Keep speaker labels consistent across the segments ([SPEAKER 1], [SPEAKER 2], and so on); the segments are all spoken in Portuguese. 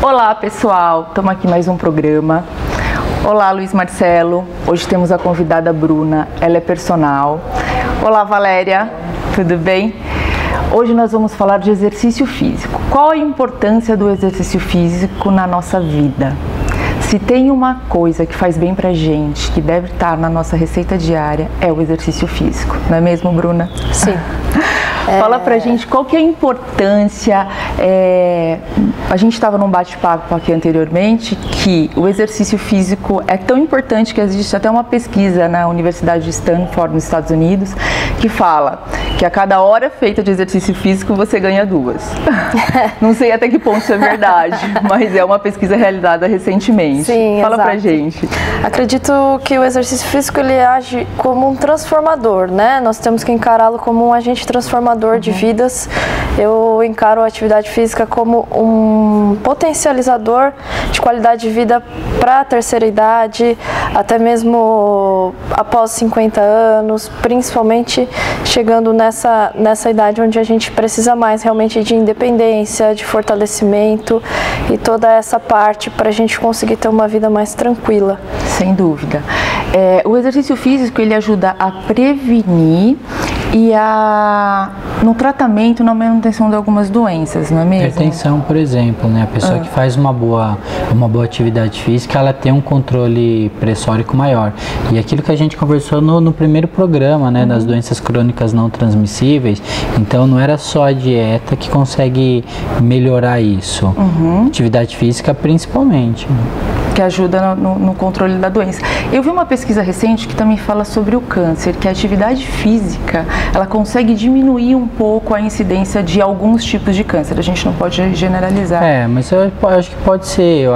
[SPEAKER 1] Olá pessoal, estamos aqui mais um programa. Olá Luiz Marcelo, hoje temos a convidada Bruna, ela é personal. Olá Valéria, tudo bem? Hoje nós vamos falar de exercício físico. Qual a importância do exercício físico na nossa vida? Se tem uma coisa que faz bem pra gente, que deve estar na nossa receita diária, é o exercício físico, não é mesmo, Bruna?
[SPEAKER 2] Sim.
[SPEAKER 1] Fala pra gente qual que é a importância, a gente estava num bate-papo aqui anteriormente, que o exercício físico é tão importante que existe até uma pesquisa na Universidade de Stanford, nos Estados Unidos, que fala que a cada hora feita de exercício físico você ganha 2. Não sei até que ponto isso é verdade, mas é uma pesquisa realizada recentemente.
[SPEAKER 2] Sim,
[SPEAKER 1] fala
[SPEAKER 2] exato.
[SPEAKER 1] Pra gente.
[SPEAKER 2] Acredito que o exercício físico ele age como um transformador, né? Nós temos que encará-lo como um agente transformador de vidas. Eu encaro a atividade física como um potencializador de qualidade de vida para a terceira idade, até mesmo após 50 anos, principalmente chegando nessa idade onde a gente precisa mais realmente de independência, de fortalecimento e toda essa parte para a gente conseguir ter uma vida mais tranquila.
[SPEAKER 1] Sem dúvida. O exercício físico ele ajuda a prevenir e no tratamento, na manutenção de algumas doenças, não é mesmo?
[SPEAKER 3] Hipertensão, por exemplo, né? A pessoa que faz uma boa atividade física, ela tem um controle pressórico maior. E aquilo que a gente conversou no primeiro programa, né? Das doenças crônicas não transmissíveis, então não era só a dieta que consegue melhorar isso. Atividade física principalmente.
[SPEAKER 1] Que ajuda no controle da doença. Eu vi uma pesquisa recente que também fala sobre o câncer, que a atividade física, ela consegue diminuir um pouco a incidência de alguns tipos de câncer. A gente não pode generalizar.
[SPEAKER 3] Mas eu acho que pode ser.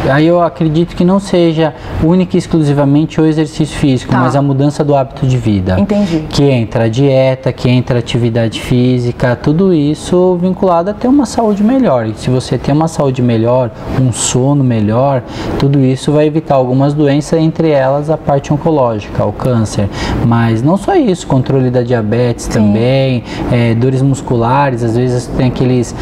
[SPEAKER 3] Aí eu acredito que não seja única e exclusivamente o exercício físico, mas a mudança do hábito de vida.
[SPEAKER 1] Entendi.
[SPEAKER 3] Que entra a dieta, que entra a atividade física, tudo isso vinculado a ter uma saúde melhor. E se você tem uma saúde melhor, um sono melhor, tudo isso vai evitar algumas doenças, entre elas a parte oncológica, o câncer. Mas não só isso, controle da diabetes também, dores musculares, às vezes tem aqueles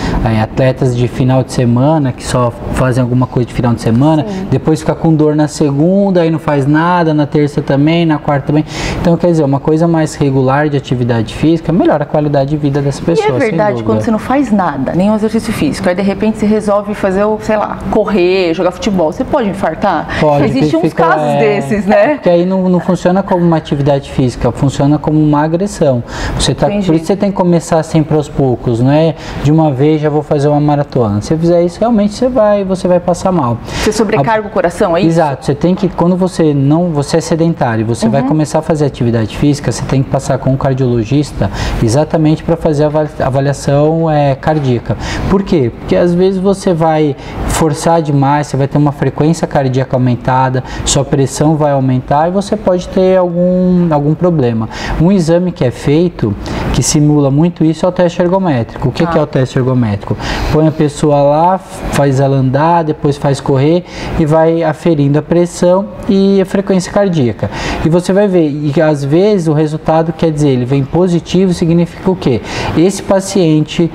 [SPEAKER 3] atletas de final de semana que só fazem alguma coisa de final de semana, depois fica com dor na segunda, aí não faz nada, na terça também, na quarta também. Então, quer dizer, uma coisa mais regular de atividade física melhora a qualidade de vida dessa pessoa.
[SPEAKER 1] E é verdade, quando você não faz nada, nenhum exercício físico, aí de repente você resolve fazer, sei lá, correr, jogar futebol, você pode infartar?
[SPEAKER 3] Pode.
[SPEAKER 1] Existem uns casos desses, né?
[SPEAKER 3] Porque aí não funciona como uma atividade física, funciona como uma agressão. Por isso você tem que começar sempre aos poucos, não é de uma vez já vou fazer uma maratona. Se você fizer isso, realmente você vai passar mal.
[SPEAKER 1] Você sobrecarga o coração, é isso?
[SPEAKER 3] Exato. Você tem que, quando você é sedentário, você vai começar a fazer atividade física, você tem que passar com um cardiologista exatamente para fazer a avaliação cardíaca. Por quê? Porque às vezes você vai forçar demais, você vai ter uma frequência cardíaca aumentada, sua pressão vai aumentar e você pode ter algum problema. Um exame que é feito, que simula muito isso, é o teste ergométrico. O que é o teste ergométrico? Põe a pessoa lá, faz ela andar, depois faz correr e vai aferindo a pressão e a frequência cardíaca. E você vai ver, e às vezes o resultado quer dizer, ele vem positivo, significa o quê? Esse paciente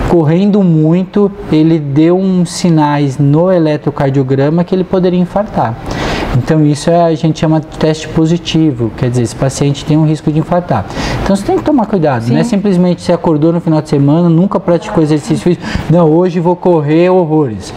[SPEAKER 3] correndo muito, ele deu uns sinais no eletrocardiograma que ele poderia infartar. Então isso a gente chama de teste positivo, quer dizer, esse paciente tem um risco de infartar. Então você tem que tomar cuidado, não é simplesmente você acordou no final de semana, nunca praticou exercício físico, não, hoje vou correr horrores.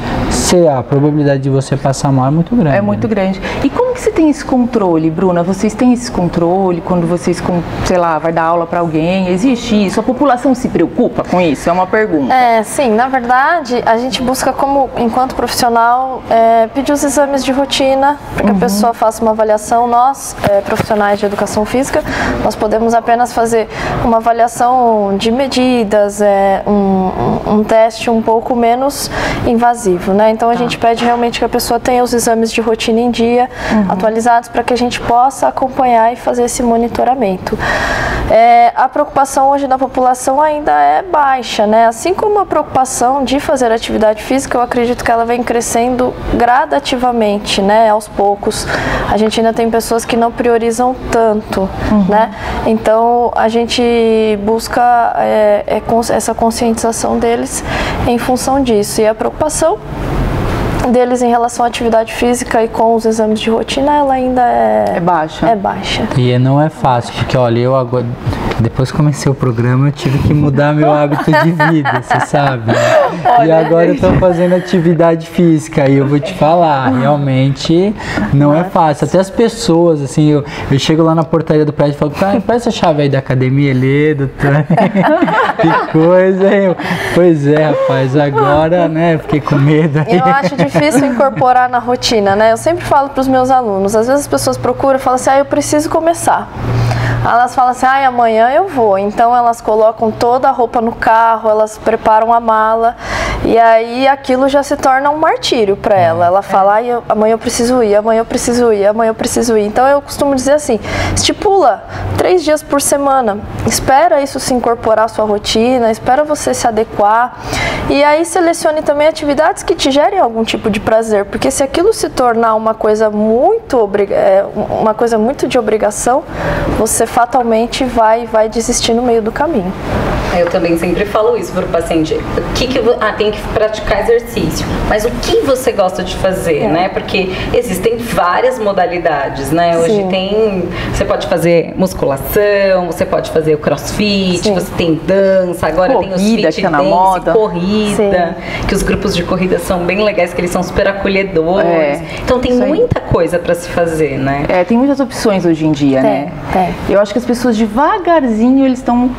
[SPEAKER 3] A probabilidade de você passar mal é muito grande.
[SPEAKER 1] É muito grande. E como que você tem esse controle, Bruna? Vocês têm esse controle quando vocês, sei lá, vai dar aula para alguém? Existe isso? A população se preocupa com isso? É uma pergunta.
[SPEAKER 2] Sim, na verdade, a gente busca enquanto profissional, pedir os exames de rotina, para que a pessoa faça uma avaliação. Nós, profissionais de educação física, nós podemos apenas fazer uma avaliação de medidas, um teste um pouco menos invasivo, né? Então a gente pede realmente que a pessoa tenha os exames de rotina em dia, atualizados, para que a gente possa acompanhar e fazer esse monitoramento. A preocupação hoje da população ainda é baixa, né? Assim como a preocupação de fazer atividade física, eu acredito que ela vem crescendo gradativamente, né? Aos poucos. A gente ainda tem pessoas que não priorizam tanto, né? Então a gente busca essa conscientização deles em função disso. E a preocupação deles em relação à atividade física e com os exames de rotina, ela ainda é
[SPEAKER 1] baixa.
[SPEAKER 2] É baixa.
[SPEAKER 3] E não é fácil, porque olha, eu agora, depois que comecei o programa, eu tive que mudar meu hábito de vida, você sabe? E agora eu tô fazendo atividade física e eu vou te falar, realmente não é fácil. Até as pessoas, assim, eu chego lá na portaria do prédio e falo, presta a chave aí da academia, Lê, doutor. Que coisa, hein? Pois é, rapaz, agora, né, fiquei com medo aí.
[SPEAKER 2] Eu acho difícil incorporar na rotina, né? Eu sempre falo para os meus alunos, às vezes as pessoas procuram e falam assim, eu preciso começar. Elas falam assim, amanhã eu vou. Então elas colocam toda a roupa no carro, elas preparam a mala e aí aquilo já se torna um martírio para ela. Ela fala, amanhã eu preciso ir, amanhã eu preciso ir, amanhã eu preciso ir. Então eu costumo dizer assim, estipula 3 dias por semana, espera isso se incorporar à sua rotina, espera você se adequar e aí selecione também atividades que te gerem algum tipo de prazer, porque se aquilo se tornar uma coisa muito de obrigação, você fatalmente vai desistir no meio do caminho.
[SPEAKER 4] Eu também sempre falo isso para o paciente. Tem que praticar exercício. Mas o que você gosta de fazer, né? Porque existem várias modalidades, né? Hoje você pode fazer musculação, você pode fazer o crossfit, você tem dança, agora corrida, tem os fit
[SPEAKER 1] que tá na moda.
[SPEAKER 4] Corrida, que os grupos de corrida são bem legais, que eles são super acolhedores. Então tem muita coisa para se fazer, né?
[SPEAKER 1] Tem muitas opções hoje em dia, né? Eu acho que as pessoas devagarzinho eles estão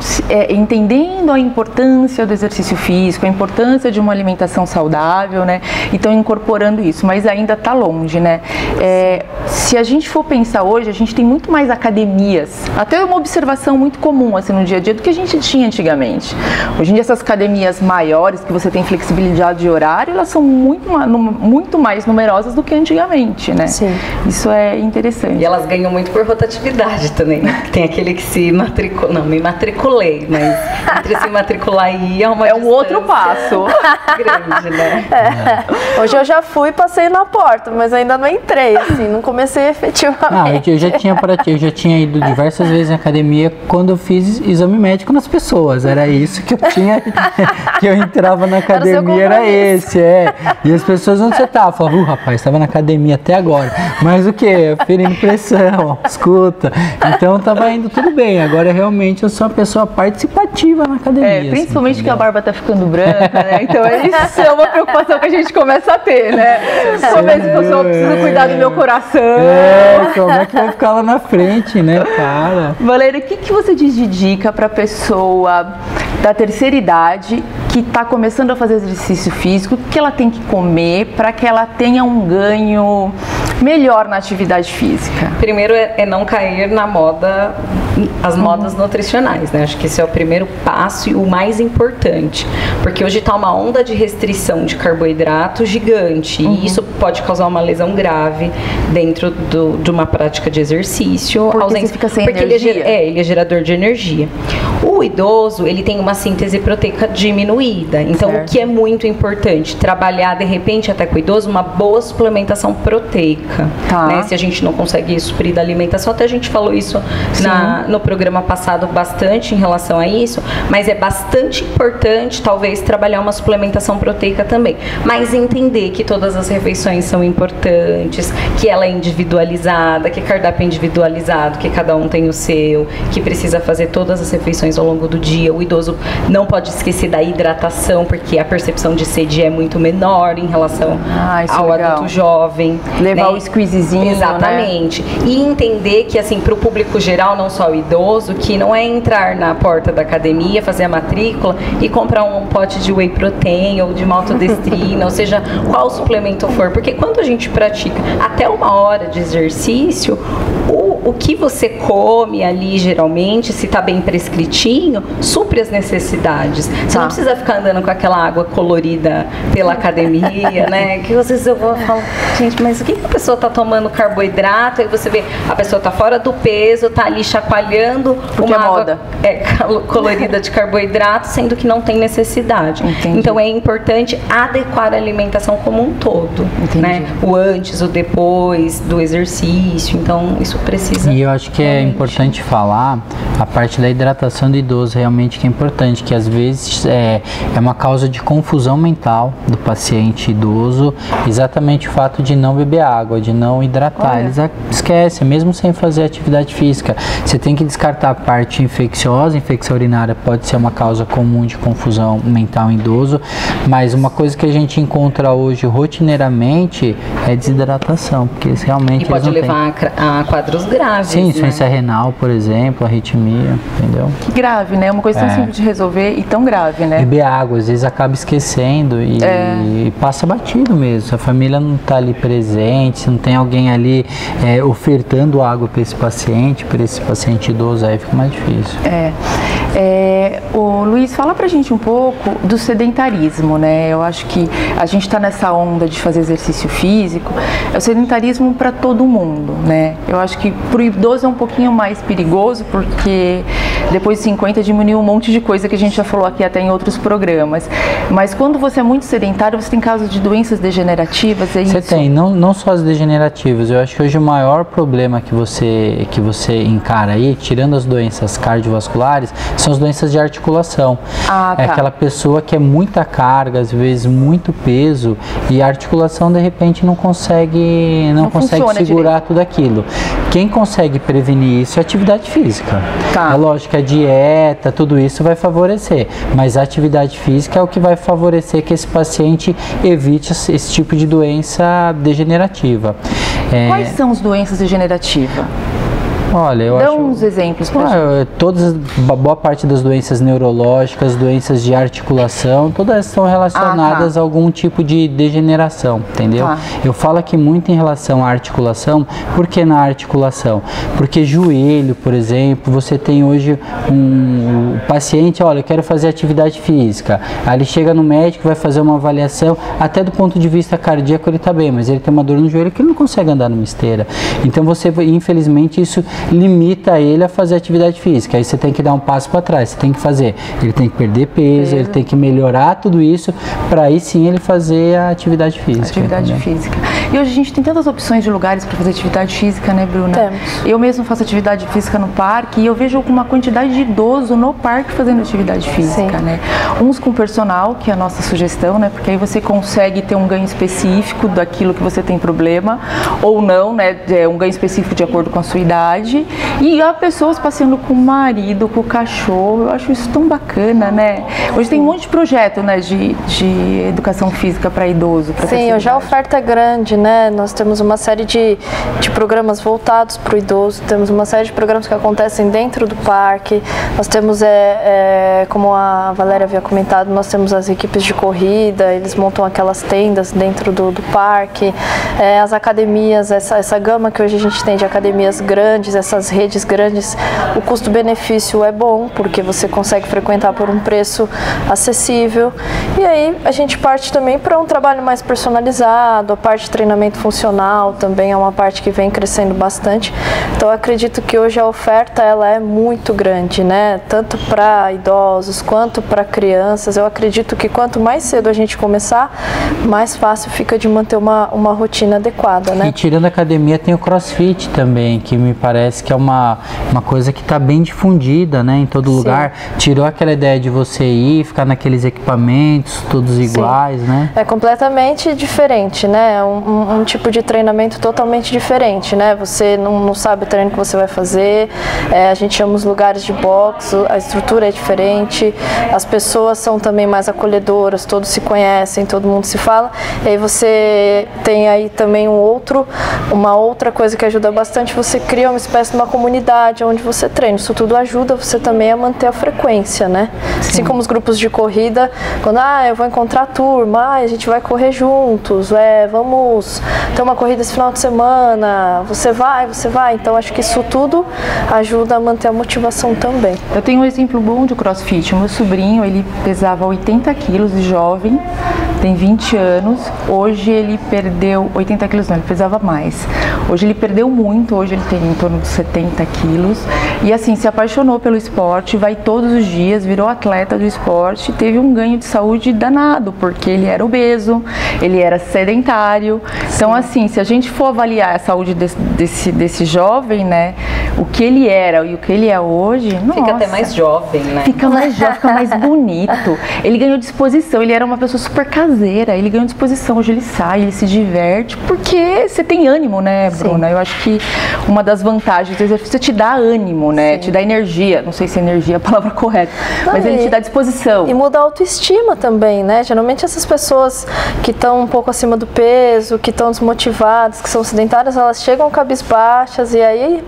[SPEAKER 1] entendendo a importância do exercício físico, a importância de uma alimentação saudável, né? E estão incorporando isso, mas ainda está longe, né? Se a gente for pensar hoje, a gente tem muito mais academias, até uma observação muito comum assim no dia a dia do que a gente tinha antigamente. Hoje em dia essas academias maiores, que você tem flexibilidade de horário, elas são muito mais numerosas do que antigamente, né?
[SPEAKER 2] Sim.
[SPEAKER 1] Isso é interessante.
[SPEAKER 4] E elas ganham muito por rotatividade também, né? Tem aquele que se matriculou, não, me matriculei, mas entre se matricular e ir é uma
[SPEAKER 1] um outro passo
[SPEAKER 4] grande, né?
[SPEAKER 2] Hoje eu já fui e passei na porta, mas ainda não entrei, assim, não comecei efetivamente.
[SPEAKER 3] Eu já tinha ido diversas vezes na academia quando eu fiz exame médico nas pessoas, era isso que eu tinha, que eu entrava na academia, era esse, E as pessoas, onde você tava? Eu falava, rapaz, estava na academia até agora, mas o que? Ferindo pressão, escuta, então tava indo tudo bem, agora realmente eu sou uma pessoa participativa na academia.
[SPEAKER 1] Principalmente
[SPEAKER 3] assim,
[SPEAKER 1] que a barba tá ficando branca, né? Então isso é uma preocupação que a gente começa a ter, né? Talvez a pessoa precisa cuidar do meu coração.
[SPEAKER 3] Como é que vai ficar lá na frente, né, cara?
[SPEAKER 1] Valéria, o que você diz de dica pra pessoa da terceira idade que está começando a fazer exercício físico? O que ela tem que comer para que ela tenha um ganho melhor na atividade física?
[SPEAKER 4] Primeiro é não cair na moda, as modas nutricionais, né? Acho que esse é o primeiro passo e o mais importante, porque hoje está uma onda de restrição de carboidrato gigante e isso pode causar uma lesão grave dentro de uma prática de exercício.
[SPEAKER 1] Porque você fica sem energia?
[SPEAKER 4] Ele é gerador de energia. O idoso, ele tem uma síntese proteica diminuída, então o que é muito importante, trabalhar de repente até com o idoso uma boa suplementação proteica, né? Se a gente não consegue suprir da alimentação, até a gente falou isso no programa passado bastante em relação a isso, mas é bastante importante talvez trabalhar uma suplementação proteica também, mas entender que todas as refeições são importantes, que ela é individualizada, que cardápio é individualizado, que cada um tem o seu, que precisa fazer todas as refeições ao longo do dia. O idoso não pode esquecer da hidratação, porque a percepção de sede é muito menor em relação ao adulto jovem.
[SPEAKER 1] Levar o squeezezinho,
[SPEAKER 4] exatamente.
[SPEAKER 1] Né?
[SPEAKER 4] E entender que, assim, para o público geral, não só o idoso, que não é entrar na porta da academia, fazer a matrícula e comprar um pote de whey protein ou de maltodestrina, ou seja, qual suplemento for. Porque quando a gente pratica até 1 hora de exercício, o que você come ali, geralmente, se está bem prescritinho, supre as necessidades. Você não precisa ficar andando com aquela água colorida pela academia, né? Que às vezes eu vou falar, gente, mas o que a pessoa está tomando carboidrato? Aí você vê, a pessoa está fora do peso, está ali chacoalhando
[SPEAKER 1] porque
[SPEAKER 4] uma água colorida de carboidrato, sendo que não tem necessidade.
[SPEAKER 1] Entendi.
[SPEAKER 4] Então é importante adequar a alimentação como um todo, né? O antes, o depois do exercício. Então isso precisa precisa.
[SPEAKER 3] E eu acho que é importante falar a parte da hidratação do idoso, realmente que é importante, que às vezes é uma causa de confusão mental do paciente idoso, exatamente o fato de não beber água, de não hidratar. Eles esquecem, mesmo sem fazer atividade física. Você tem que descartar a parte infecciosa, infecção urinária pode ser uma causa comum de confusão mental em idoso, mas uma coisa que a gente encontra hoje rotineiramente é desidratação, porque realmente...
[SPEAKER 4] E pode levar a quadros graves.
[SPEAKER 3] Sim, insuficiência renal, por exemplo, arritmia, entendeu?
[SPEAKER 1] Que grave, né? Uma coisa tão simples de resolver e tão grave, né?
[SPEAKER 3] Beber água, às vezes acaba esquecendo e passa batido mesmo. Se a família não está ali presente, se não tem alguém ali ofertando água para esse paciente idoso, aí fica mais difícil.
[SPEAKER 1] O Luiz, fala pra gente um pouco do sedentarismo, né? Eu acho que a gente está nessa onda de fazer exercício físico, é o sedentarismo para todo mundo, né? Eu acho que pro idoso é um pouquinho mais perigoso, porque depois de 50 diminuiu um monte de coisa que a gente já falou aqui até em outros programas. Mas quando você é muito sedentário, você tem casos de doenças degenerativas, é isso?
[SPEAKER 3] Você tem, não só as degenerativas. Eu acho que hoje o maior problema que você encara aí, tirando as doenças cardiovasculares, são as doenças de articulação. É aquela pessoa que é muita carga, às vezes muito peso, e a articulação de repente não consegue segurar direito tudo aquilo. Quem consegue prevenir isso é a atividade física. É lógico que a dieta, tudo isso vai favorecer, mas a atividade física é o que vai favorecer que esse paciente evite esse tipo de doença degenerativa.
[SPEAKER 1] Quais são as doenças degenerativas?
[SPEAKER 3] Olha, eu
[SPEAKER 1] Dá uns exemplos pra
[SPEAKER 3] gente. Boa parte das doenças neurológicas, doenças de articulação, todas estão relacionadas a algum tipo de degeneração, entendeu? Eu falo aqui muito em relação à articulação. Por que na articulação? Porque joelho, por exemplo, você tem hoje um paciente, olha, eu quero fazer atividade física. Aí ele chega no médico, vai fazer uma avaliação, até do ponto de vista cardíaco ele está bem, mas ele tem uma dor no joelho que ele não consegue andar numa esteira. Então você, infelizmente, isso limita ele a fazer atividade física. Aí você tem que dar um passo para trás, você tem que fazer, ele tem que perder peso, ele tem que melhorar tudo isso para aí sim ele fazer a atividade física.
[SPEAKER 1] E hoje a gente tem tantas opções de lugares para fazer atividade física, né, Bruna?
[SPEAKER 2] Temos.
[SPEAKER 1] Eu mesmo faço atividade física no parque e eu vejo uma quantidade de idoso no parque fazendo atividade física, né? Uns com personal, que é a nossa sugestão, né? Porque aí você consegue ter um ganho específico daquilo que você tem problema, ou não, né? Um ganho específico de acordo com a sua idade. E há pessoas passeando com o marido, com o cachorro. Eu acho isso tão bacana, né? Hoje tem um monte de projeto, né, de educação física para idoso.
[SPEAKER 2] Sim, hoje a oferta é grande, né? Nós temos uma série de programas voltados para o idoso, temos uma série de programas que acontecem dentro do parque. Nós temos, como a Valéria havia comentado, nós temos as equipes de corrida, eles montam aquelas tendas dentro do parque. As academias, essa gama que hoje a gente tem de academias grandes, essas redes grandes, o custo-benefício é bom, porque você consegue frequentar por um preço acessível. E aí a gente parte também para um trabalho mais personalizado, a parte de treinamento funcional também é uma parte que vem crescendo bastante. Então eu acredito que hoje a oferta ela é muito grande, né? Tanto para idosos quanto para crianças. Eu acredito que quanto mais cedo a gente começar, mais fácil fica de manter uma rotina adequada, né?
[SPEAKER 3] E tirando a academia tem o CrossFit também, que me parece que é uma coisa que está bem difundida, né, em todo lugar. Tirou aquela ideia de você ir, ficar naqueles equipamentos todos iguais, né? É
[SPEAKER 2] completamente diferente, né? Um tipo de treinamento totalmente diferente, né? Você não sabe o treino que você vai fazer. A gente chama os lugares de boxe, a estrutura é diferente, as pessoas são também mais acolhedoras, todos se conhecem, todo mundo se fala. E aí você tem aí também uma outra coisa que ajuda bastante, você cria uma espécie de uma comunidade onde você treina. Isso tudo ajuda você também a manter a frequência, né? Sim. Assim como os grupos de corrida, quando eu vou encontrar a turma, a gente vai correr juntos, vamos ter uma corrida esse final de semana, você vai. Então acho que isso tudo ajuda a manter a motivação também.
[SPEAKER 1] Eu tenho um exemplo bom de CrossFit. O meu sobrinho, ele pesava 80 quilos de jovem, tem 20 anos. Hoje ele perdeu 80 quilos, não, ele pesava mais. Hoje ele perdeu muito, hoje ele tem em torno de 70 quilos. E assim, se apaixonou pelo esporte, vai todos os dias, virou atleta do esporte, teve um ganho de saúde danado, porque ele era obeso, ele era sedentário. Então, assim, se a gente for avaliar a saúde desse jovem, né, o que ele era e o que ele é hoje,
[SPEAKER 4] fica até mais jovem, né?
[SPEAKER 1] Fica mais jovem, fica mais bonito. Ele ganhou disposição, ele era uma pessoa super caseira, ele ganhou disposição, hoje ele sai, ele se diverte, porque você tem ânimo, né, Bruna? Sim. Eu acho que uma das vantagens do exercício é te dar ânimo, né? Sim. Te dá energia, não sei se energia é a palavra correta, mas ele te dá disposição.
[SPEAKER 2] E muda a autoestima também, né? Geralmente essas pessoas que estão um pouco acima do peso, que estão desmotivadas, que são sedentárias, elas chegam cabisbaixas e aí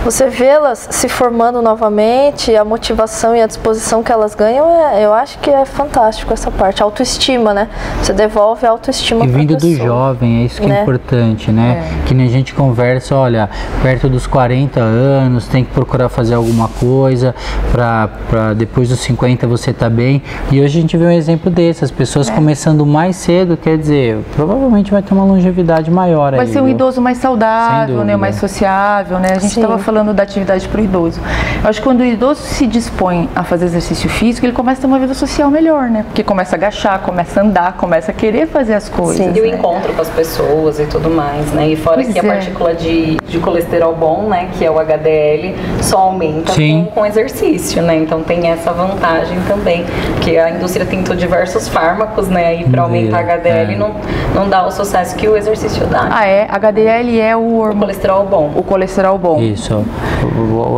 [SPEAKER 2] você vê-las se formando novamente, a motivação e a disposição que elas ganham, eu acho que é fantástico essa parte, a autoestima, né? Você devolve a autoestima para a pessoa.
[SPEAKER 3] E vindo do jovem, é isso que é importante, né? Que nem a gente conversa, olha, perto dos 40 anos, tem que procurar fazer alguma coisa para depois dos 50 você tá bem. E hoje a gente vê um exemplo desse, as pessoas começando mais cedo, quer dizer, provavelmente vai ter uma longevidade maior.
[SPEAKER 1] Vai ser um idoso mais saudável, né? Mais sociável, né? A gente estava falando da atividade para o idoso. Eu acho que quando o idoso se dispõe a fazer exercício físico, ele começa a ter uma vida social melhor, né? Porque começa a agachar, começa a andar, começa a querer fazer as coisas.
[SPEAKER 4] Sim, e o encontro com as pessoas e tudo mais, né? E fora que a partícula de colesterol bom, né? Que é o HDL, só aumenta com exercício, né? Então tem essa vantagem também, porque a indústria tentou diversos fármacos, né? Aí para aumentar HDL não dá o sucesso que o exercício dá.
[SPEAKER 1] Ah, é? HDL é o
[SPEAKER 4] colesterol bom.
[SPEAKER 1] O colesterol bom.
[SPEAKER 3] Isso.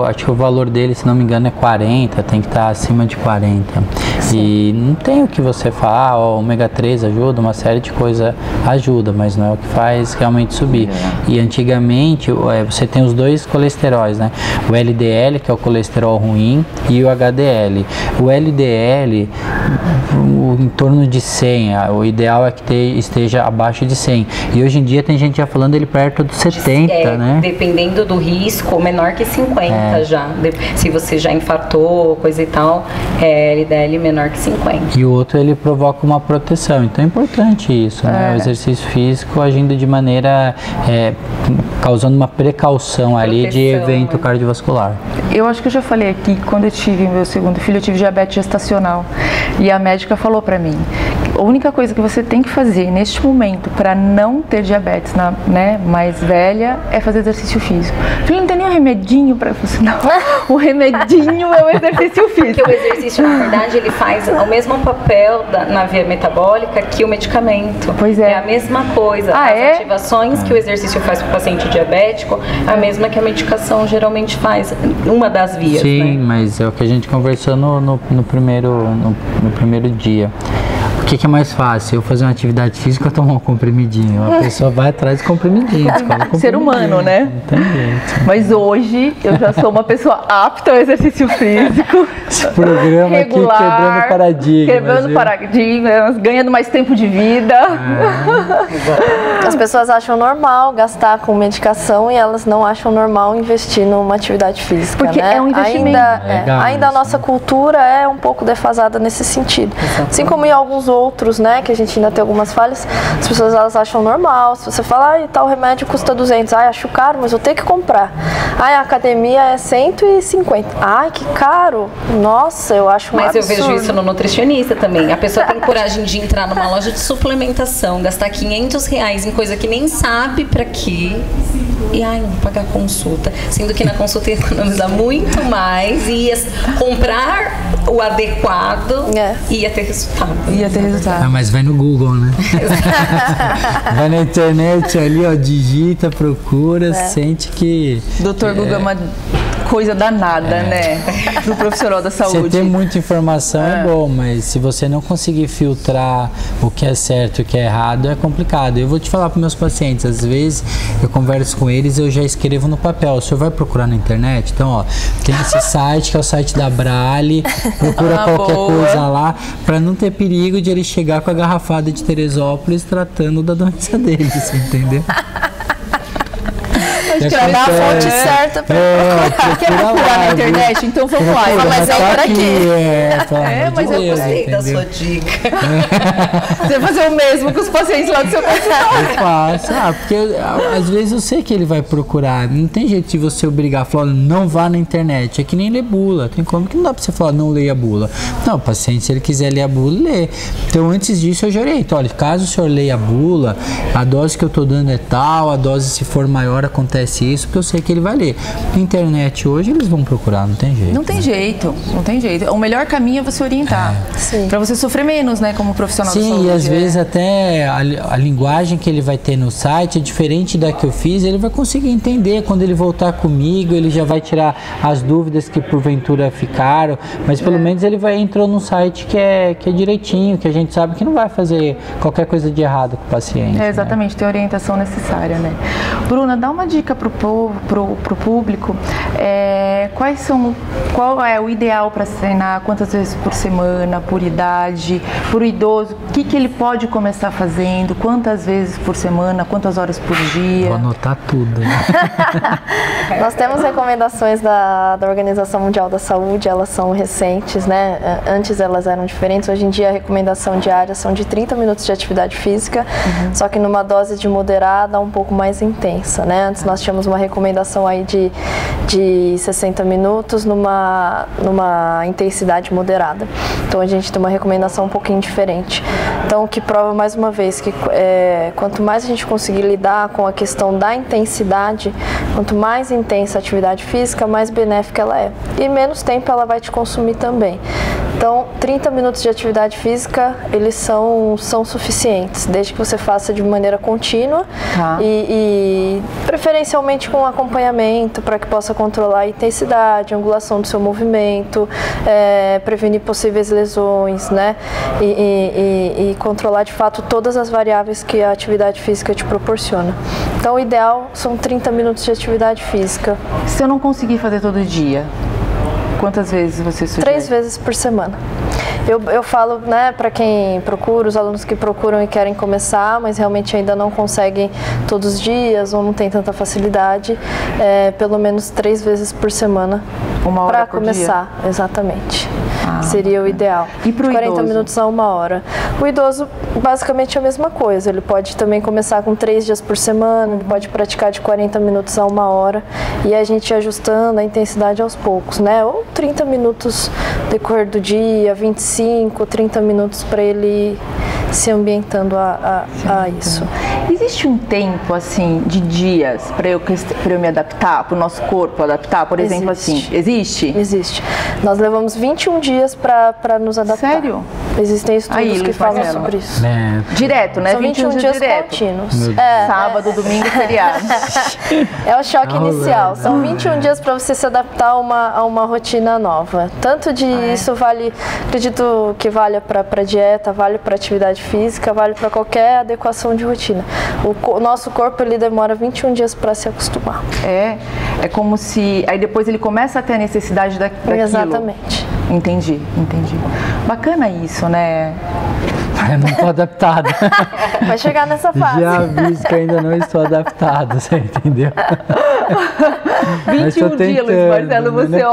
[SPEAKER 3] Acho que o valor dele, se não me engano, é 40, tem que estar acima de 40. Sim. E não tem o que você falar, o ômega 3 ajuda, uma série de coisas ajuda, mas não é o que faz realmente subir. E antigamente, você tem os dois colesteróis, né? O LDL, que é o colesterol ruim, e o HDL. O LDL, em torno de 100, o ideal é que esteja abaixo de 100. E hoje em dia tem gente já falando ele perto dos 70, né?
[SPEAKER 4] Dependendo do risco, menor que 50 já. Se você já infartou, coisa e tal, LDL menor que 50.
[SPEAKER 3] E o outro, ele provoca uma proteção. Então é importante isso, né? O exercício físico agindo de maneira, causando uma precaução ali de evento cardiovascular.
[SPEAKER 1] Eu acho que eu já falei aqui, quando eu tive meu segundo filho, eu tive diabetes gestacional. E a médica falou pra mim, a única coisa que você tem que fazer neste momento para não ter diabetes, né, mais velha, é fazer exercício físico. Eu falei, não tem nenhum remedinho para você? Não, o remedinho é o exercício físico.
[SPEAKER 4] Porque o exercício, na verdade, ele faz o mesmo papel na via metabólica que o medicamento.
[SPEAKER 1] Pois é.
[SPEAKER 4] É a mesma coisa. As ativações que o exercício faz para o paciente diabético é a mesma que a medicação geralmente faz, uma das vias.
[SPEAKER 3] Sim,
[SPEAKER 4] né?
[SPEAKER 3] Mas é o que a gente conversou no primeiro dia. O que é mais fácil? Eu fazer uma atividade física ou tomar um comprimidinho? A pessoa vai atrás de comprimidinho.
[SPEAKER 1] Ser humano, né? Mas hoje eu já sou uma pessoa apta ao exercício físico.
[SPEAKER 3] Esse programa regular, aqui quebrando paradigmas.
[SPEAKER 1] Quebrando paradigmas, ganhando mais tempo de vida.
[SPEAKER 2] As pessoas acham normal gastar com medicação e elas não acham normal investir numa atividade física.
[SPEAKER 1] Porque é um investimento.
[SPEAKER 2] Ainda a nossa cultura é um pouco defasada nesse sentido. Assim como em alguns outros, né, que a gente ainda tem algumas falhas, as pessoas elas acham normal. Se você falar, tal remédio custa 200, acho caro, mas eu tenho que comprar. A academia é 150. Que caro. Nossa, eu acho
[SPEAKER 4] Mas eu vejo isso no nutricionista também. A pessoa tem coragem de entrar numa loja de suplementação, gastar R$500 em coisa que nem sabe pra quê. E não pagar consulta. Sendo que na consulta ia economizar muito mais e ia comprar o adequado e ia ter resultado.
[SPEAKER 3] Mas vai no Google, né? Vai na internet ali, digita, procura, sente que...
[SPEAKER 1] Doutor Google é uma coisa danada, né? Pro profissional da saúde.
[SPEAKER 3] Você ter muita informação é bom, mas se você não conseguir filtrar o que é certo e o que é errado, é complicado. Eu vou te falar para meus pacientes, às vezes eu converso com eles, eu já escrevo no papel. O senhor vai procurar na internet? Então, tem esse site que é o site da Brale, procura qualquer coisa lá, para não ter perigo de ele chegar com a garrafada de Teresópolis tratando da doença deles, entendeu?
[SPEAKER 2] Pra dar a fonte certa pra
[SPEAKER 1] Quer procurar na internet? Então vamos lá.
[SPEAKER 2] Mas é por aqui.
[SPEAKER 1] Mas eu
[SPEAKER 4] gostei da sua dica.
[SPEAKER 1] Você vai fazer o mesmo com os pacientes lá do seu consultório.
[SPEAKER 3] Eu faço. Porque às vezes eu sei que ele vai procurar. Não tem jeito de você obrigar a falar, não vá na internet. É que nem ler bula. Tem como que não dá pra você falar, não leia a bula. Não, o paciente, se ele quiser ler a bula, lê. Então, antes disso, eu já oriento. Olha, caso o senhor leia a bula, a dose que eu tô dando é tal, a dose, se for maior, acontece isso, porque eu sei que ele vai ler. Na internet, hoje, eles vão procurar, não tem jeito.
[SPEAKER 1] Não tem jeito, não tem jeito. O melhor caminho é você orientar. Pra você sofrer menos, né, como profissional de saúde.
[SPEAKER 3] Sim, e às vezes até a linguagem que ele vai ter no site é diferente da que eu fiz, ele vai conseguir entender. Quando ele voltar comigo, ele já vai tirar as dúvidas que porventura ficaram, mas pelo menos ele entrou num site que é direitinho, que a gente sabe que não vai fazer qualquer coisa de errado com o paciente.
[SPEAKER 1] Exatamente, tem a orientação necessária, né? Bruna, dá uma dica pro público, qual é o ideal para treinar, quantas vezes por semana, por idade, por idoso, o que ele pode começar fazendo, quantas vezes por semana, quantas horas por dia?
[SPEAKER 3] Vou anotar tudo, né?
[SPEAKER 2] Nós temos recomendações da Organização Mundial da Saúde, elas são recentes, né? Antes elas eram diferentes, hoje em dia a recomendação diária são de 30 minutos de atividade física, só que numa dose de moderada um pouco mais intensa, né? Antes nós tínhamos uma recomendação aí de 60 minutos numa intensidade moderada. Então a gente tem uma recomendação um pouquinho diferente. Então o que prova mais uma vez que quanto mais a gente conseguir lidar com a questão da intensidade, quanto mais intensa a atividade física, mais benéfica ela é. E menos tempo ela vai te consumir também. Então, 30 minutos de atividade física, eles são suficientes, desde que você faça de maneira contínua e preferencialmente com acompanhamento, para que possa controlar a intensidade, a angulação do seu movimento, prevenir possíveis lesões, né? E controlar de fato todas as variáveis que a atividade física te proporciona. Então, o ideal são 30 minutos de atividade física.
[SPEAKER 1] Se eu não conseguir fazer todo dia, quantas vezes você sugere?
[SPEAKER 2] 3 vezes por semana. Eu falo, né, para quem procura, os alunos que procuram e querem começar, mas realmente ainda não conseguem todos os dias ou não tem tanta facilidade, pelo menos 3 vezes por semana.
[SPEAKER 1] Uma hora
[SPEAKER 2] para
[SPEAKER 1] por
[SPEAKER 2] começar,
[SPEAKER 1] dia?
[SPEAKER 2] Exatamente. Seria o ideal.
[SPEAKER 1] E pro
[SPEAKER 2] 40
[SPEAKER 1] idoso?
[SPEAKER 2] minutos a 1 hora. O idoso, basicamente, é a mesma coisa. Ele pode também começar com 3 dias por semana, ele pode praticar de 40 minutos a 1 hora e a gente ajustando a intensidade aos poucos, né? Ou 30 minutos no decorrer do dia, 25, 30 minutos para ele se ambientando a isso.
[SPEAKER 1] Existe um tempo, assim, de dias para eu me adaptar, para o nosso corpo adaptar, por exemplo, assim? Existe?
[SPEAKER 2] Existe. Nós levamos 21 dias para nos adaptar.
[SPEAKER 1] Sério?
[SPEAKER 2] Existem estudos que falam
[SPEAKER 1] Marcelo.
[SPEAKER 2] sobre isso.
[SPEAKER 1] Direto, né?
[SPEAKER 2] São 21 dias
[SPEAKER 1] direto.
[SPEAKER 2] contínuos.
[SPEAKER 1] Sábado, domingo, feriado.
[SPEAKER 2] É o choque inicial. São 21 dias para você se adaptar a uma rotina nova. Tanto de isso vale, acredito que vale para dieta, vale para atividade física, vale para qualquer adequação de rotina. O nosso corpo, ele demora 21 dias para se acostumar.
[SPEAKER 1] É como se... Aí depois ele começa a ter a necessidade daquilo.
[SPEAKER 2] Exatamente.
[SPEAKER 1] Entendi. Bacana isso, né?
[SPEAKER 3] Eu não estou adaptado.
[SPEAKER 2] Vai chegar nessa fase.
[SPEAKER 3] Já aviso que ainda não estou adaptado, você entendeu?
[SPEAKER 1] 21 dias, Luiz Marcelo, você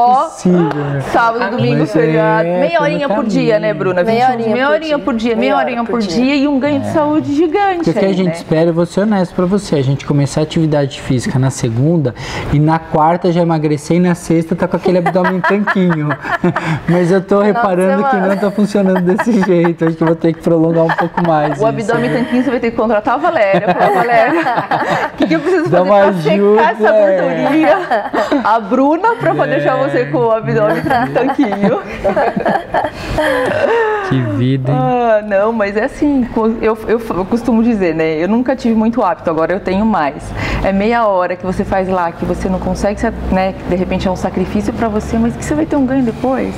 [SPEAKER 1] sábado, domingo, feriado. Meia horinha por dia, né, Bruna? Meia horinha por dia e um ganho de saúde gigante.
[SPEAKER 3] Porque o que a gente espera, eu vou ser honesto pra você, a gente começar a atividade física na segunda e na quarta já emagrecer e na sexta tá com aquele abdômen tanquinho. Mas eu tô reparando que não tá funcionando desse jeito, acho que eu vou ter que prolongar um pouco mais.
[SPEAKER 1] O abdômen tanquinho você vai ter que contratar a Valéria. Falar, Valéria, o que eu preciso fazer pra secar essa gordurinha? A Bruna pra deixar você com o abdômen tanquinho.
[SPEAKER 3] Que vida, hein?
[SPEAKER 1] Não, mas é assim, eu costumo dizer, né? Eu nunca tive muito hábito, agora eu tenho mais. É meia hora que você faz lá, que você não consegue, né? Que de repente é um sacrifício pra você, mas que você vai ter um ganho depois.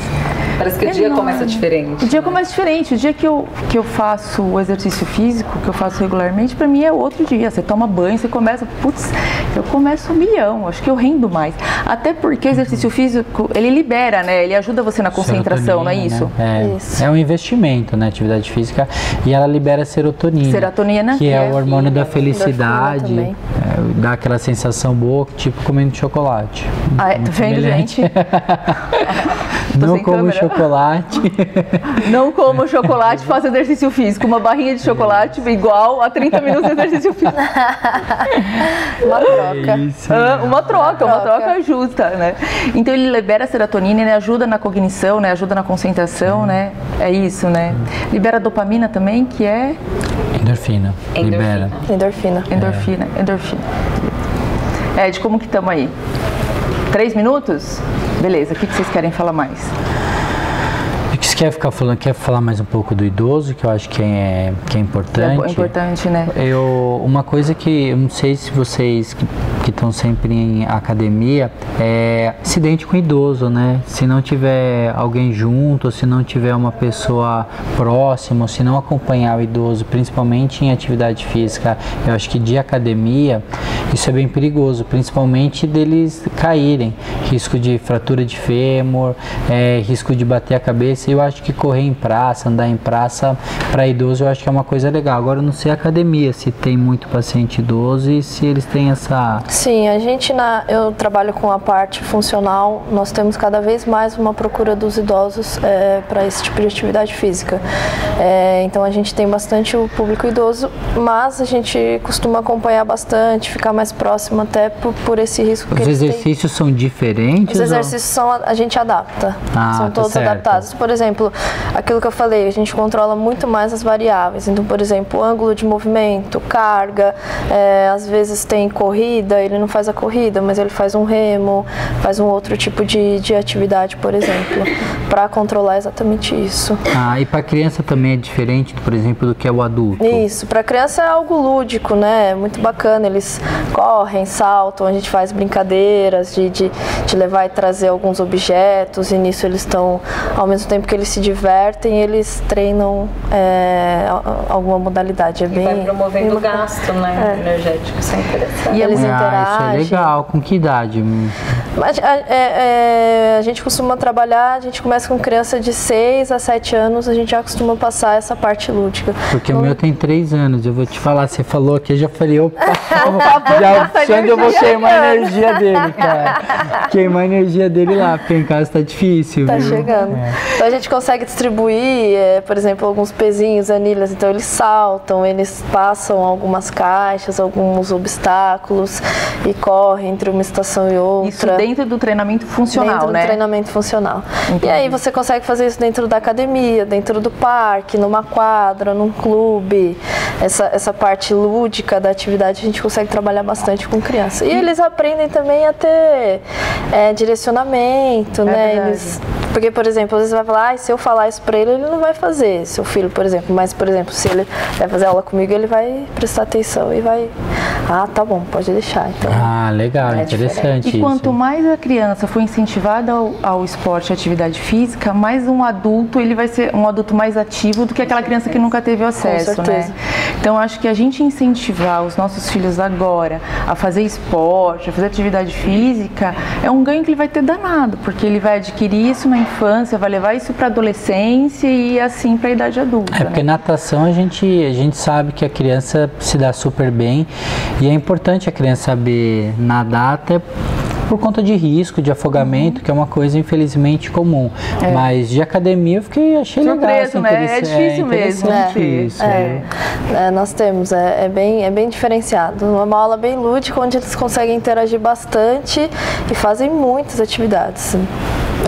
[SPEAKER 4] Parece que o dia começa diferente.
[SPEAKER 1] O dia começa diferente. O dia que eu faço o exercício físico, que eu faço regularmente, pra mim é outro dia. Você toma banho, você começa, eu começo 1 milhão, acho que eu rendo mais. Até porque o exercício físico, ele libera, né? Ele ajuda você na concentração, não é isso?
[SPEAKER 3] Né? É um investimento na atividade física e ela libera serotonina.
[SPEAKER 1] Serotonina,
[SPEAKER 3] que é o hormônio da felicidade. dá aquela sensação boa, tipo comendo chocolate.
[SPEAKER 1] Ah, tá vendo, gente?
[SPEAKER 3] Não como chocolate.
[SPEAKER 1] Não como chocolate, faço exercício físico. Uma barrinha de chocolate igual a 30 minutos de exercício físico.
[SPEAKER 2] Uma troca.
[SPEAKER 3] Isso.
[SPEAKER 1] Uma troca justa, né? Então ele libera serotonina, ele ajuda na cognição, né? Ajuda na concentração, né? É isso, né? Libera dopamina também, que é...
[SPEAKER 3] Endorfina. Libera.
[SPEAKER 2] Endorfina.
[SPEAKER 1] Endorfina. Ed, como que estamos aí? 3 minutos? Beleza, o que vocês querem falar mais?
[SPEAKER 3] Quer falar mais um pouco do idoso, que eu acho que é importante.
[SPEAKER 1] É importante, né?
[SPEAKER 3] Uma coisa que eu não sei se vocês que estão sempre em academia, se identifique com o idoso, né? Se não tiver alguém junto, ou se não tiver uma pessoa próxima, ou se não acompanhar o idoso, principalmente em atividade física, eu acho que de academia, isso é bem perigoso, principalmente deles caírem. Risco de fratura de fêmur, risco de bater a cabeça. Eu acho que correr em praça, andar em praça, para idoso, eu acho que é uma coisa legal. Agora, eu não sei a academia, se tem muito paciente idoso e se eles têm essa...
[SPEAKER 2] Sim, eu trabalho com a parte funcional, nós temos cada vez mais uma procura dos idosos para esse tipo de atividade física. Então, a gente tem bastante o público idoso, mas a gente costuma acompanhar bastante, ficar mais próximo até por esse risco que eles têm.
[SPEAKER 3] Os exercícios são diferentes?
[SPEAKER 2] Os exercícios a gente adapta, são todos adaptados. Por exemplo, aquilo que eu falei, a gente controla muito mais as variáveis. Então, por exemplo, ângulo de movimento, carga, às vezes tem corrida, ele não faz a corrida, mas ele faz um remo, faz um outro tipo de atividade, por exemplo, para controlar exatamente isso.
[SPEAKER 3] E para criança também é diferente, por exemplo, do que é o adulto?
[SPEAKER 2] Isso, para criança é algo lúdico, né? Muito bacana, eles correm, saltam, a gente faz brincadeiras de levar e trazer alguns objetos, e nisso eles estão, ao mesmo tempo que eles se divertem, eles treinam alguma modalidade.
[SPEAKER 4] Vai promovendo o gasto, né? Energético, isso é interessante.
[SPEAKER 2] E eles interagem.
[SPEAKER 3] Isso é legal. Com que idade?
[SPEAKER 2] A gente costuma trabalhar, a gente começa com criança de 6 a 7 anos, a gente já costuma passar essa parte lúdica.
[SPEAKER 3] Porque o meu tem 3 anos, eu vou te falar, você falou aqui, eu já falei, opa, onde eu vou queimar a energia dele, cara. Queimar a energia dele lá, porque em casa tá difícil.
[SPEAKER 2] Tá
[SPEAKER 3] viu?
[SPEAKER 2] chegando. Então a gente consegue distribuir, por exemplo, alguns pezinhos, anilhas, então eles saltam, eles passam algumas caixas, alguns obstáculos e correm entre uma estação e outra.
[SPEAKER 1] Isso dentro do treinamento funcional,
[SPEAKER 2] dentro do treinamento funcional.
[SPEAKER 1] Entendi.
[SPEAKER 2] E aí você consegue fazer isso dentro da academia, dentro do parque, numa quadra, num clube. Essa parte lúdica da atividade a gente consegue trabalhar bastante com criança. E eles aprendem também a ter direcionamento, né? Porque, por exemplo, às vezes vai falar, se eu falar isso pra ele não vai fazer, seu filho, por exemplo. Mas, por exemplo, se ele vai fazer aula comigo, ele vai prestar atenção e vai... tá bom, pode deixar. Então,
[SPEAKER 3] legal, interessante.
[SPEAKER 1] E quanto mais a criança for incentivada ao esporte e atividade física, mais um adulto, ele vai ser um adulto mais ativo do que aquela criança que nunca teve acesso, né? Então, acho que a gente incentivar os nossos filhos agora a fazer esporte, a fazer atividade física, é um ganho que ele vai ter danado, porque ele vai adquirir isso na infância, vai levar isso para a adolescência e assim para a idade adulta.
[SPEAKER 3] Porque natação a gente sabe que a criança se dá super bem e é importante a criança saber nadar até por conta de risco, de afogamento, que é uma coisa infelizmente comum. Mas de academia eu achei
[SPEAKER 1] surpreso,
[SPEAKER 3] legal.
[SPEAKER 1] Né? É difícil mesmo.
[SPEAKER 2] Nós temos, é bem diferenciado. Uma aula bem lúdica, onde eles conseguem interagir bastante e fazem muitas atividades.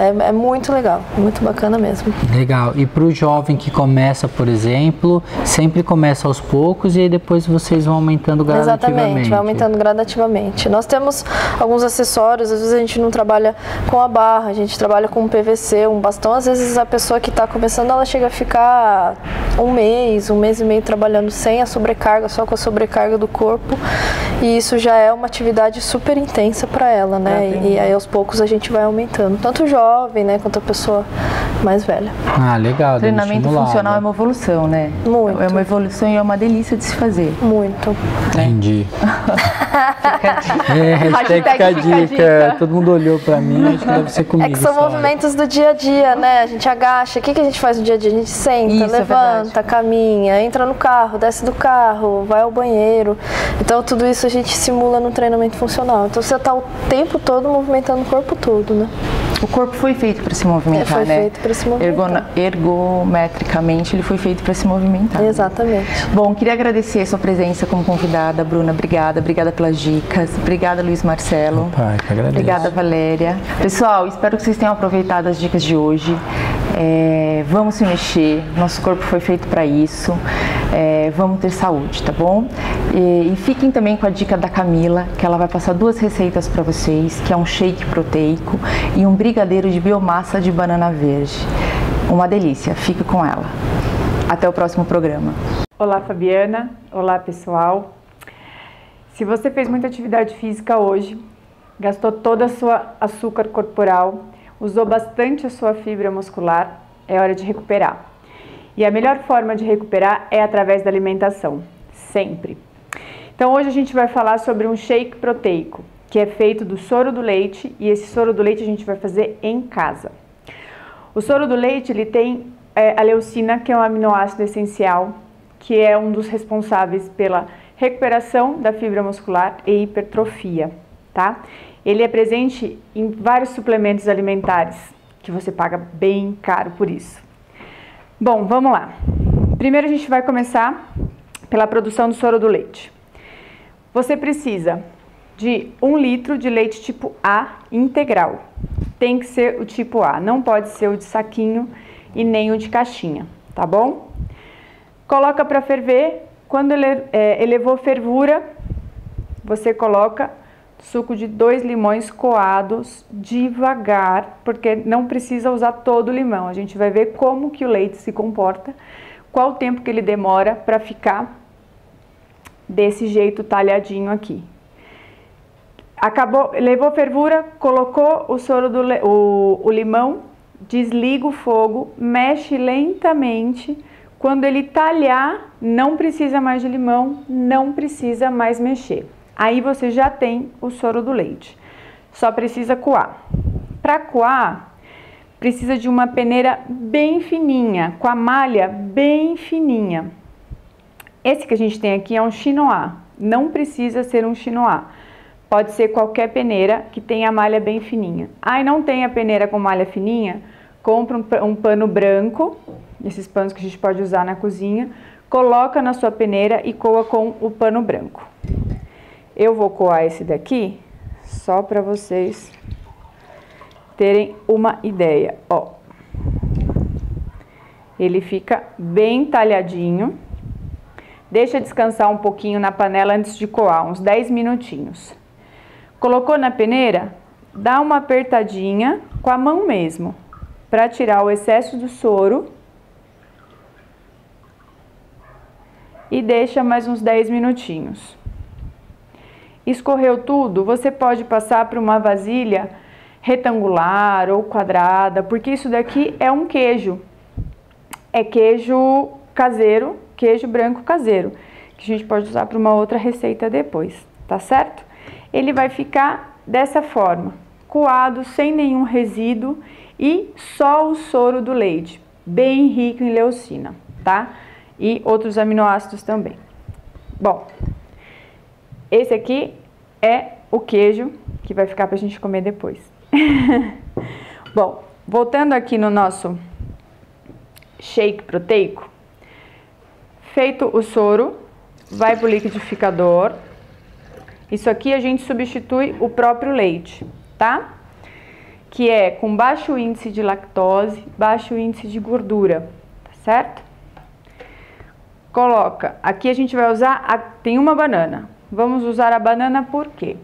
[SPEAKER 2] É muito legal, muito bacana mesmo.
[SPEAKER 3] Legal. E para o jovem que começa, por exemplo, sempre começa aos poucos e aí depois vocês vão aumentando gradativamente?
[SPEAKER 2] Exatamente, vai aumentando gradativamente. Nós temos alguns acessórios, às vezes a gente não trabalha com a barra, a gente trabalha com um PVC, um bastão. Às vezes a pessoa que está começando, ela chega a ficar um mês e meio trabalhando sem a sobrecarga, só com a sobrecarga do corpo. E isso já é uma atividade super intensa para ela, né? E aí aos poucos a gente vai aumentando. Tanto o jovem, né, quanto a pessoa mais velha.
[SPEAKER 3] Ah, legal.
[SPEAKER 1] Treinamento funcional é uma evolução, né?
[SPEAKER 2] Muito.
[SPEAKER 1] É uma evolução e é uma delícia de se fazer.
[SPEAKER 2] Muito.
[SPEAKER 3] Entendi. Hashtag fica a dica. Todo mundo olhou pra mim, acho que deve ser comigo.
[SPEAKER 2] É que são movimentos do dia a dia, né? A gente agacha. O que a gente faz no dia a dia? A gente senta, levanta, caminha, entra no carro, desce do carro, vai ao banheiro. Então tudo isso a gente simula no treinamento funcional. Então você tá o tempo todo movimentando o corpo todo, né?
[SPEAKER 1] O corpo foi feito para se movimentar, né?
[SPEAKER 2] Foi feito para se movimentar.
[SPEAKER 1] Ergometricamente, ele foi feito para se movimentar.
[SPEAKER 2] Exatamente.
[SPEAKER 1] Bom, queria agradecer a sua presença como convidada, Bruna. Obrigada pelas dicas. Obrigada, Luiz Marcelo.
[SPEAKER 3] Opa, que agradeço.
[SPEAKER 1] Obrigada, Valéria. Pessoal, espero que vocês tenham aproveitado as dicas de hoje. Vamos se mexer, nosso corpo foi feito para isso. Vamos ter saúde, tá bom? E fiquem também com a dica da Camila, que ela vai passar 2 receitas para vocês, que é um shake proteico e um brigadeiro de biomassa de banana verde. Uma delícia, fique com ela. Até o próximo programa.
[SPEAKER 5] Olá, Fabiana. Olá, pessoal. Se você fez muita atividade física hoje, gastou toda a sua açúcar corporal, usou bastante a sua fibra muscular, é hora de recuperar. E a melhor forma de recuperar é através da alimentação, sempre. Então hoje a gente vai falar sobre um shake proteico, que é feito do soro do leite, e esse soro do leite a gente vai fazer em casa. O soro do leite, ele tem a leucina, que é um aminoácido essencial, que é um dos responsáveis pela recuperação da fibra muscular e hipertrofia, tá? Ele é presente em vários suplementos alimentares, que você paga bem caro por isso. Bom, vamos lá. Primeiro a gente vai começar pela produção do soro do leite. Você precisa de 1 litro de leite tipo A integral. Tem que ser o tipo A, não pode ser o de saquinho e nem o de caixinha, tá bom? Coloca para ferver. Quando ele elevou fervura, você coloca suco de 2 limões coados devagar, porque não precisa usar todo o limão. A gente vai ver como que o leite se comporta, qual o tempo que ele demora para ficar desse jeito talhadinho aqui. Acabou, levou fervura, colocou o soro o limão, desliga o fogo, mexe lentamente. Quando ele talhar, não precisa mais de limão, não precisa mais mexer. Aí você já tem o soro do leite. Só precisa coar. Para coar, precisa de uma peneira bem fininha, com a malha bem fininha. Esse que a gente tem aqui é um chinois. Não precisa ser um chinois. Pode ser qualquer peneira que tenha a malha bem fininha. Aí não tem a peneira com malha fininha? Compra um pano branco, esses panos que a gente pode usar na cozinha, coloca na sua peneira e coa com o pano branco. Eu vou coar esse daqui só para vocês terem uma ideia, ó. Ele fica bem talhadinho. Deixa descansar um pouquinho na panela antes de coar, uns 10 minutinhos. Colocou na peneira, dá uma apertadinha com a mão mesmo, para tirar o excesso do soro. E deixa mais uns 10 minutinhos. Escorreu tudo, você pode passar para uma vasilha retangular ou quadrada, porque isso daqui é um queijo. É queijo caseiro, queijo branco caseiro, que a gente pode usar para uma outra receita depois, tá certo? Ele vai ficar dessa forma, coado, sem nenhum resíduo e só o soro do leite, bem rico em leucina, tá? E outros aminoácidos também. Bom, esse aqui é o queijo que vai ficar pra gente comer depois. Bom, voltando aqui no nosso shake proteico, feito o soro, vai pro liquidificador. Isso aqui a gente substitui o próprio leite, tá? Que é com baixo índice de lactose, baixo índice de gordura, tá certo? Coloca, aqui a gente vai usar, tem uma banana. Vamos usar a banana por quê?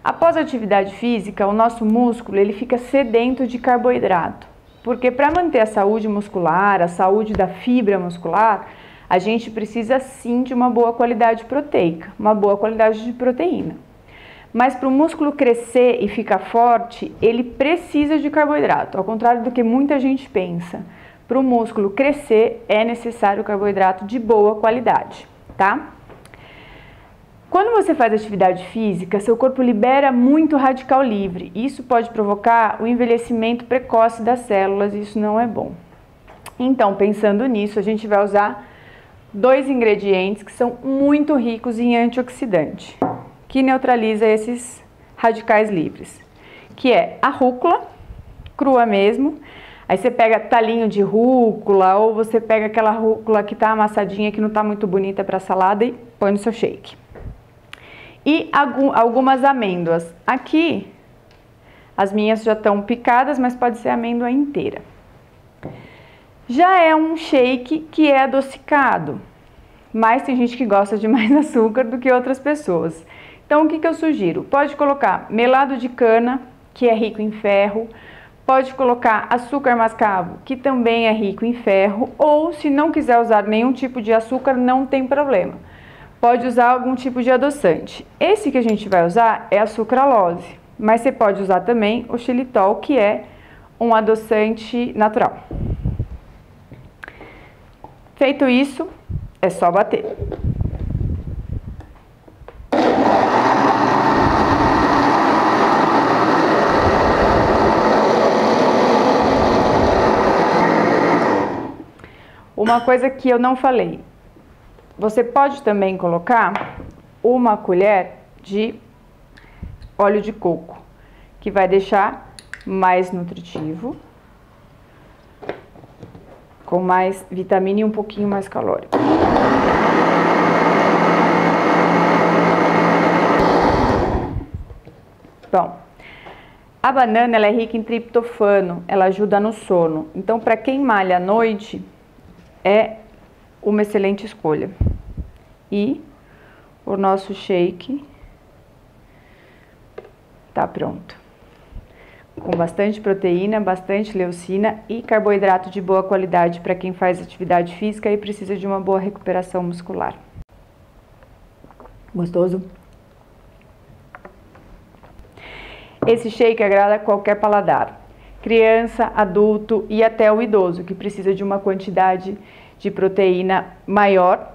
[SPEAKER 5] Após a atividade física, o nosso músculo ele fica sedento de carboidrato. Porque para manter a saúde muscular, a saúde da fibra muscular, a gente precisa sim de uma boa qualidade proteica, uma boa qualidade de proteína. Mas para o músculo crescer e ficar forte, ele precisa de carboidrato, ao contrário do que muita gente pensa. Para o músculo crescer, é necessário carboidrato de boa qualidade, tá? Quando você faz atividade física, seu corpo libera muito radical livre. Isso pode provocar o envelhecimento precoce das células, e isso não é bom. Então, pensando nisso, a gente vai usar 2 ingredientes que são muito ricos em antioxidante, que neutraliza esses radicais livres, que é a rúcula, crua mesmo. Aí você pega talinho de rúcula, ou você pega aquela rúcula que tá amassadinha, que não tá muito bonita para salada, e põe no seu shake. E algumas amêndoas. Aqui, as minhas já estão picadas, mas pode ser amêndoa inteira. Já é um shake que é adocicado, mas tem gente que gosta de mais açúcar do que outras pessoas. Então, o que eu sugiro? Pode colocar melado de cana, que é rico em ferro. Pode colocar açúcar mascavo, que também é rico em ferro. Ou, se não quiser usar nenhum tipo de açúcar, não tem problema. Pode usar algum tipo de adoçante. Esse que a gente vai usar é a sucralose, mas você pode usar também o xilitol, que é um adoçante natural. Feito isso, é só bater. Uma coisa que eu não falei. Você pode também colocar 1 colher de óleo de coco, que vai deixar mais nutritivo, com mais vitamina e um pouquinho mais calórico. Bom, a banana ela é rica em triptofano, ela ajuda no sono. Então, para quem malha à noite, é uma excelente escolha. E o nosso shake tá pronto. Com bastante proteína, bastante leucina e carboidrato de boa qualidade para quem faz atividade física e precisa de uma boa recuperação muscular. Gostoso? Esse shake agrada a qualquer paladar. Criança, adulto e até o idoso, que precisa de uma quantidade de proteína maior,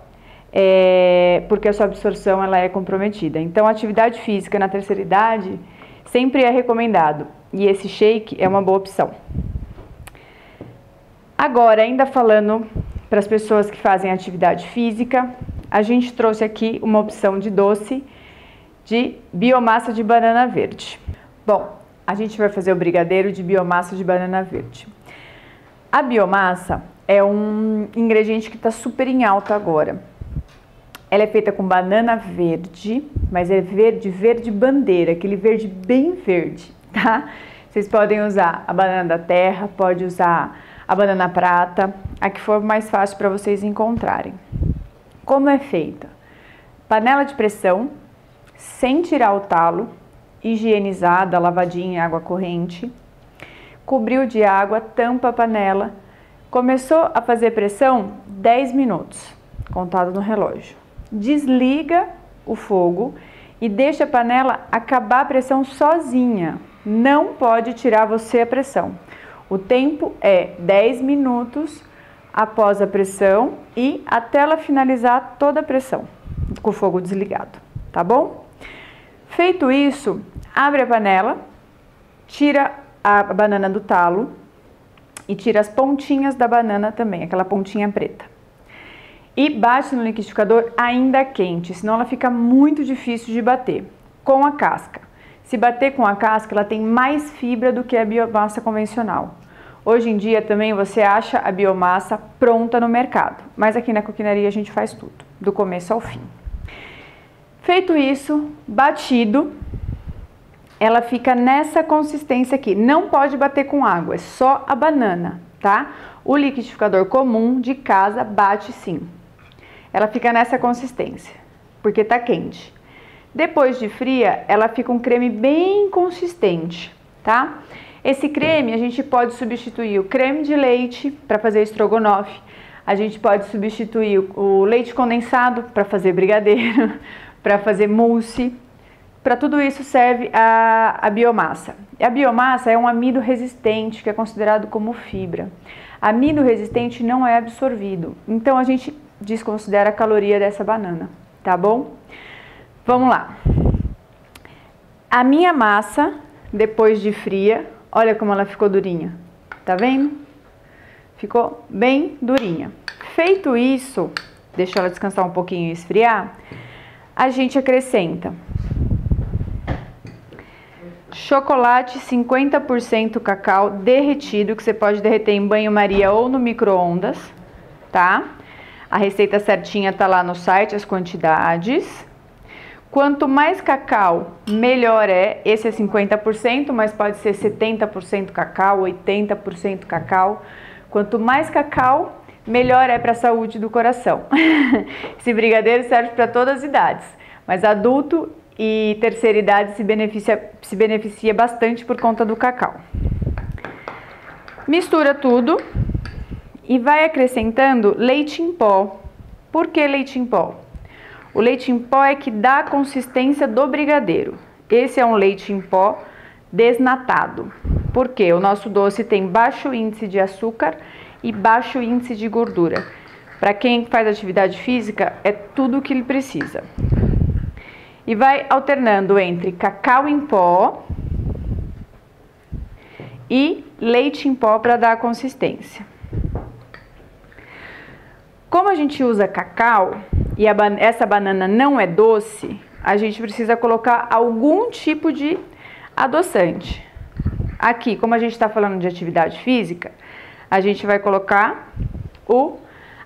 [SPEAKER 5] porque a sua absorção ela é comprometida. Então, a atividade física na terceira idade sempre é recomendado, e esse shake é uma boa opção. Agora, ainda falando para as pessoas que fazem atividade física, a gente trouxe aqui uma opção de doce de biomassa de banana verde. Bom, a gente vai fazer o brigadeiro de biomassa de banana verde. A biomassa é um ingrediente que está super em alta agora. Ela é feita com banana verde, mas é verde, verde bandeira, aquele verde bem verde, tá? Vocês podem usar a banana da terra, pode usar a banana prata, a que for mais fácil para vocês encontrarem. Como é feita? Panela de pressão, sem tirar o talo, higienizada, lavadinha em água corrente, cobriu de água, tampa a panela, começou a fazer pressão 10 minutos, contado no relógio. Desliga o fogo e deixa a panela acabar a pressão sozinha, não pode tirar você a pressão. O tempo é 10 minutos após a pressão e até ela finalizar toda a pressão, com o fogo desligado, tá bom? Feito isso, abre a panela, tira a banana do talo e tira as pontinhas da banana também, aquela pontinha preta. E bate no liquidificador ainda quente, senão ela fica muito difícil de bater, com a casca. Se bater com a casca, ela tem mais fibra do que a biomassa convencional. Hoje em dia também você acha a biomassa pronta no mercado, mas aqui na coquinaria a gente faz tudo, do começo ao fim. Feito isso, batido, ela fica nessa consistência aqui. Não pode bater com água, é só a banana, tá? O liquidificador comum de casa bate sim. Ela fica nessa consistência, porque tá quente. Depois de fria, ela fica um creme bem consistente, tá? Esse creme a gente pode substituir o creme de leite para fazer estrogonofe. A gente pode substituir o leite condensado para fazer brigadeiro, para fazer mousse. para tudo isso serve a biomassa. E a biomassa é um amido resistente, que é considerado como fibra. Amido resistente não é absorvido, então a gente desconsidera a caloria dessa banana, tá bom? Vamos lá. A minha massa, depois de fria, olha como ela ficou durinha, tá vendo? Ficou bem durinha. Feito isso, deixa ela descansar um pouquinho e esfriar, a gente acrescenta chocolate 50% cacau derretido, que você pode derreter em banho-maria ou no micro-ondas, tá? A receita certinha tá lá no site, as quantidades. Quanto mais cacau, melhor é. Esse é 50%, mas pode ser 70% cacau, 80% cacau. Quanto mais cacau, melhor é para a saúde do coração. Esse brigadeiro serve para todas as idades, mas adulto e terceira idade se beneficia bastante por conta do cacau. Mistura tudo e vai acrescentando leite em pó. Por que leite em pó? O leite em pó é que dá a consistência do brigadeiro. Esse é um leite em pó desnatado. Por quê? O nosso doce tem baixo índice de açúcar e baixo índice de gordura. Para quem faz atividade física, é tudo o que ele precisa. E vai alternando entre cacau em pó e leite em pó para dar a consistência. Como a gente usa cacau e essa banana não é doce, a gente precisa colocar algum tipo de adoçante. Aqui, como a gente está falando de atividade física, a gente vai colocar o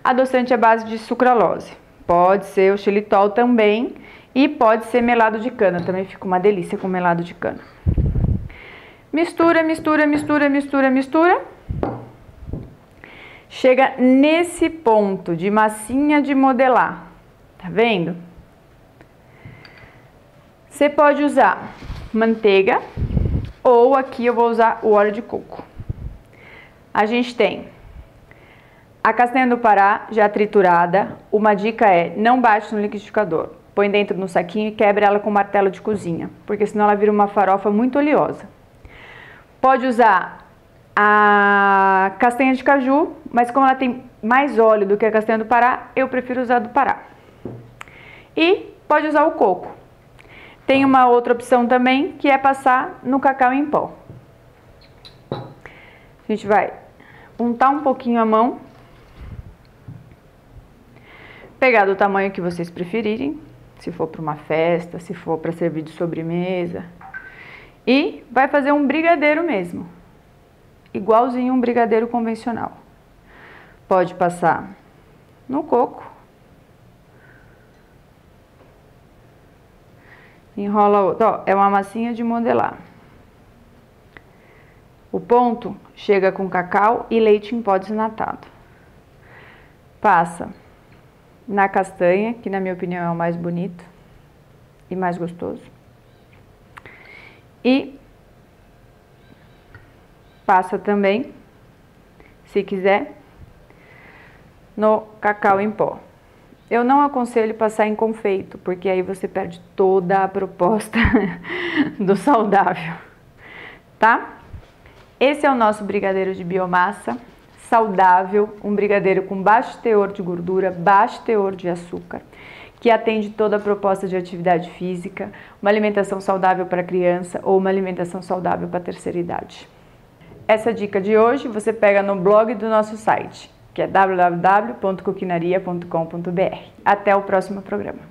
[SPEAKER 5] adoçante à base de sucralose. Pode ser o xilitol também e pode ser melado de cana. Também fica uma delícia com melado de cana. Mistura, mistura, mistura, mistura, mistura. Chega nesse ponto de massinha de modelar. Tá vendo? Você pode usar manteiga ou aqui eu vou usar o óleo de coco. A gente tem a castanha do Pará já triturada. Uma dica é, não bate no liquidificador. Põe dentro no saquinho e quebra ela com um martelo de cozinha, porque senão ela vira uma farofa muito oleosa. Pode usar a castanha de caju, mas como ela tem mais óleo do que a castanha do Pará, eu prefiro usar a do Pará. E pode usar o coco. Tem uma outra opção também, que é passar no cacau em pó. A gente vai untar um pouquinho a mão, pegar do tamanho que vocês preferirem, se for para uma festa, se for para servir de sobremesa, e vai fazer um brigadeiro mesmo, igualzinho um brigadeiro convencional. Pode passar no coco, enrola outro, ó, é uma massinha de modelar. O ponto chega com cacau e leite em pó desnatado. Passa na castanha, que na minha opinião é o mais bonito e mais gostoso. E passa também, se quiser, no cacau em pó. Eu não aconselho passar em confeito, porque aí você perde toda a proposta do saudável, tá? Esse é o nosso brigadeiro de biomassa, saudável, um brigadeiro com baixo teor de gordura, baixo teor de açúcar, que atende toda a proposta de atividade física, uma alimentação saudável para criança ou uma alimentação saudável para a terceira idade. Essa dica de hoje você pega no blog do nosso site, que é www.coquinaria.com.br. Até o próximo programa.